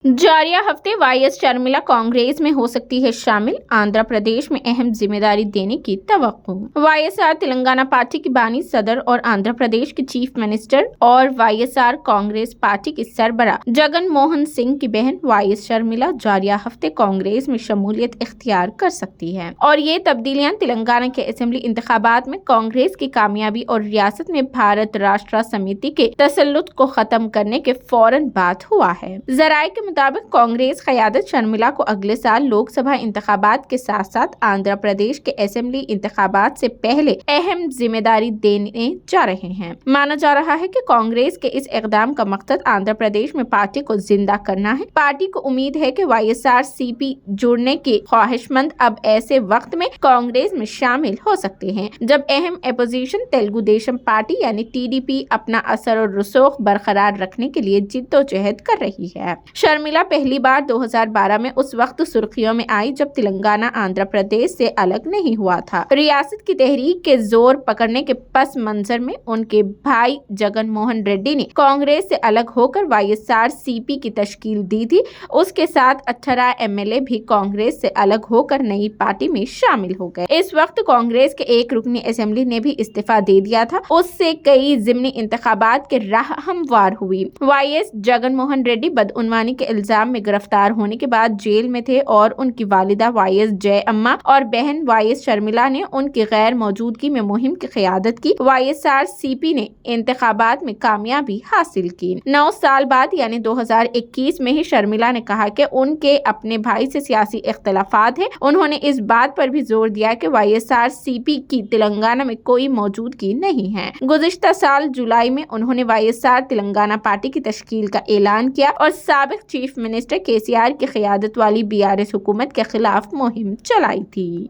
जारिया हफ्ते वाईएस शर्मिला कांग्रेस में हो सकती है शामिल, आंध्र प्रदेश में अहम जिम्मेदारी देने की तवक्को। वाईएसआर तेलंगाना पार्टी की बानी सदर और आंध्र प्रदेश के चीफ मिनिस्टर और वाईएसआर कांग्रेस पार्टी की सरबराह जगन मोहन सिंह की बहन वाईएस शर्मिला जारिया हफ्ते कांग्रेस में शमूलियत इख्तियार कर सकती है और ये तब्दीलियां तेलंगाना के असेंबली इंतखाबात में कांग्रेस की कामयाबी और रियासत में भारत राष्ट्र समिति के तसल्लुत को खत्म करने के फौरन बाद हुआ है। जराये के मुताबिक कांग्रेस क़यादत शर्मिला को अगले साल लोकसभा इंतखाबात के साथ साथ आंध्र प्रदेश के असेंबली इंतखाबात से पहले अहम जिम्मेदारी देने जा रहे हैं। माना जा रहा है कि कांग्रेस के इस इक़दाम का मकसद आंध्र प्रदेश में पार्टी को जिंदा करना है। पार्टी को उम्मीद है कि वाईएसआर-सीपी जुड़ने के ख्वाहिशमंद अब ऐसे वक्त में कांग्रेस में शामिल हो सकते हैं जब अहम अपोजिशन तेलुगु देशम पार्टी यानी टीडीपी अपना असर और रसूख बरकरार रखने के लिए जिद्दोजहद कर रही है। शर्मिला पहली बार 2012 में उस वक्त सुर्खियों में आई जब तेलंगाना आंध्र प्रदेश से अलग नहीं हुआ था। रियासत की तहरीक के जोर पकड़ने के पस मंजर में उनके भाई जगन मोहन रेड्डी ने कांग्रेस से अलग होकर वाईएसआर-सीपी की तश्कील दी थी। उसके साथ 18 एमएलए भी कांग्रेस से अलग होकर नई पार्टी में शामिल हो गए। इस वक्त कांग्रेस के एक रुकनी असेंबली ने भी इस्तीफा दे दिया था। उससे कई जिमनी इंतखाबात के राह हमवार हुई। वाईएस जगन मोहन रेड्डी बदउनवानी के इल्जाम में गिरफ्तार होने के बाद जेल में थे और उनकी वालिदा वाईएस जय अम्मा और बहन वाईएस शर्मिला ने उनकी गैर मौजूदगी में मुहिम की क़यादत की। वाईएसआर-सीपी ने इंतखाबात में कामयाबी हासिल की। 9 साल बाद यानी 2021 में ही शर्मिला ने कहा कि उनके अपने भाई से सियासी इख्तिलाफात है। उन्होंने इस बात पर भी जोर दिया कि वाईएसआर-सीपी की तेलंगाना में कोई मौजूदगी नहीं है। गुज़िश्ता साल जुलाई में उन्होंने वाईएसआर तेलंगाना पार्टी की तश्कील का ऐलान किया और साबिक चीफ मिनिस्टर केसीआर की क़यादत वाली बीआरएस हुकूमत के खिलाफ मुहिम चलाई थी।